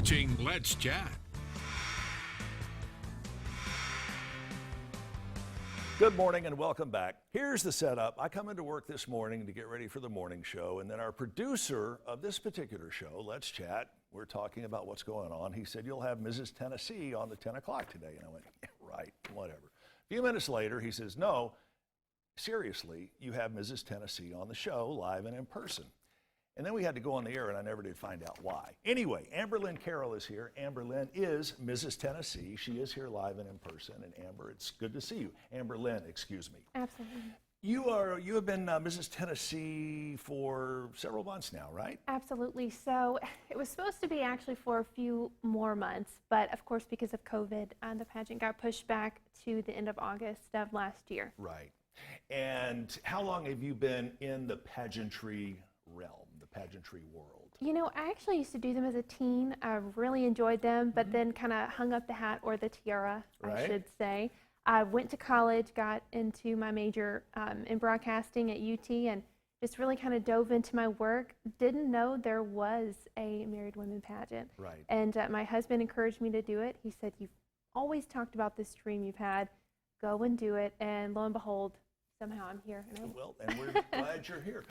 watching Let's Chat. Good morning and welcome back. Here's the setup. I come into work this morning to get ready for the morning show, and then our producer of this particular show, Let's Chat, we're talking about what's going on. He said, you'll have Mrs. Tennessee on the 10 o'clock today. And I went, yeah, right, whatever. A few minutes later, he says, no, seriously, you have Mrs. Tennessee on the show live and in person. And then we had to go on the air, and I never did find out why. Anyway, Lynn Carroll is here. Lynn is Mrs. Tennessee. She is here live and in person. And Amber, it's good to see you. Lynn, excuse me. Absolutely. You have been Mrs. Tennessee for several months now, right? Absolutely. So it was supposed to be actually for a few more months, but of course because of COVID, the pageant got pushed back to the end of August of last year. Right. And how long have you been in the pageantry realm, the pageantry world? You know, I actually used to do them as a teen. I really enjoyed them, but then kind of hung up the hat or the tiara, Right. I should say. I went to college, got into my major in broadcasting at UT, and just really kind of dove into my work. Didn't know there was a married women pageant. Right. And my husband encouraged me to do it. He said, you've always talked about this dream you've had. Go and do it. And lo and behold, somehow I'm here. Well, and we're glad you're here.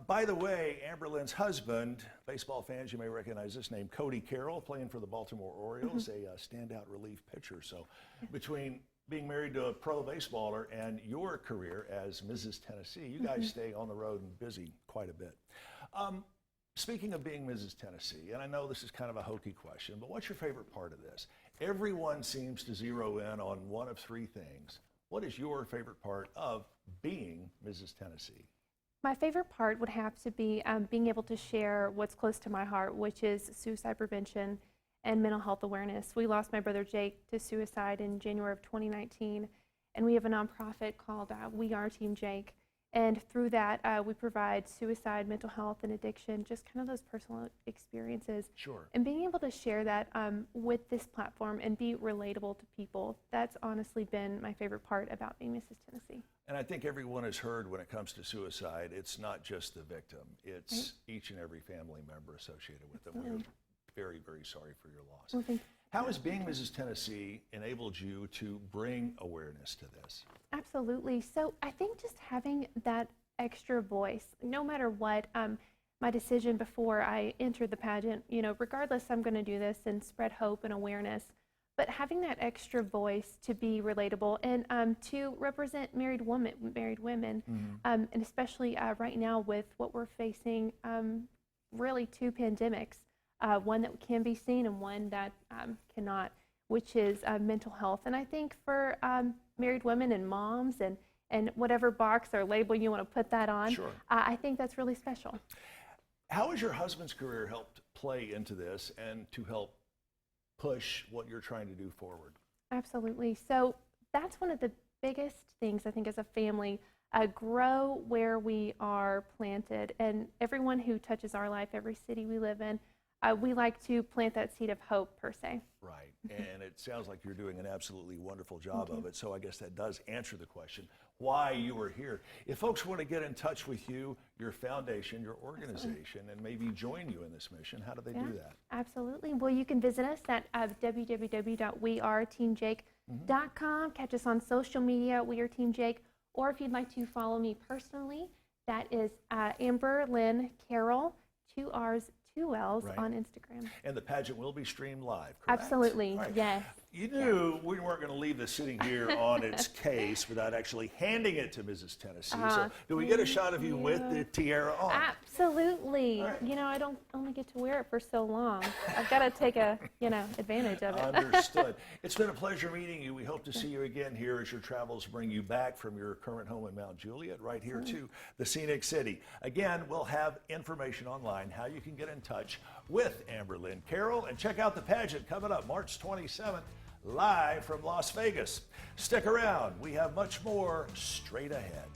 By the way, Lynn's husband, baseball fans, you may recognize this name, Cody Carroll, playing for the Baltimore Orioles, a standout relief pitcher. So between being married to a pro baseballer and your career as Mrs. Tennessee, you guys stay on the road and busy quite a bit. Speaking of being Mrs. Tennessee, and I know this is kind of a hokey question, but what's your favorite part of this? Everyone seems to zero in on one of three things. What is your favorite part of being Mrs. Tennessee? My favorite part would have to be being able to share what's close to my heart, which is suicide prevention and mental health awareness. We lost my brother Jake to suicide in January of 2019, and we have a nonprofit called We Are Team Jake. And through that, we provide suicide, mental health, and addiction, just kind of those personal experiences. Sure. And being able to share that with this platform and be relatable to people, that's honestly been my favorite part about being Mrs. Tennessee. And I think everyone has heard when it comes to suicide, it's not just the victim, it's each and every family member associated with them. We're very, very sorry for your loss. Well, thank you. How has being Mrs. Tennessee enabled you to bring awareness to this? Absolutely. So I think just having that extra voice, no matter what, my decision before I entered the pageant, you know, regardless, I'm going to do this and spread hope and awareness, but having that extra voice to be relatable and to represent married women, and especially right now with what we're facing, really two pandemics, one that can be seen and one that cannot, which is mental health. And I think for married women and moms and whatever box or label you want to put that on, Sure. I think that's really special. How has your husband's career helped play into this and to help push what you're trying to do forward? Absolutely. So that's one of the biggest things I think as a family, grow where we are planted. And everyone who touches our life, every city we live in, we like to plant that seed of hope, per se. Right, and it sounds like you're doing an absolutely wonderful job of it, so I guess that does answer the question, why you were here. If folks want to get in touch with you, your foundation, your organization, and maybe join you in this mission, how do they do that? Absolutely. Well, you can visit us at www.weareteamjake.com, catch us on social media, We Are Team Jake, or if you'd like to follow me personally, that is Amber Lynn Carroll, 2 R's, 2 L's on Instagram. And the pageant will be streamed live, correct? Absolutely, yes. You knew we weren't going to leave this sitting here on its case without actually handing it to Mrs. Tennessee. So do we get a shot of you with the tiara on? Absolutely. You know, I don't only get to wear it for so long. I've got to take advantage of it. Understood. It's been a pleasure meeting you. We hope to see you again here as your travels bring you back from your current home in Mount Juliet right here to the scenic city. Again, we'll have information online how you can get in touch with Lynn Carroll and check out the pageant coming up March 27th. Live from Las Vegas. Stick around. We have much more straight ahead.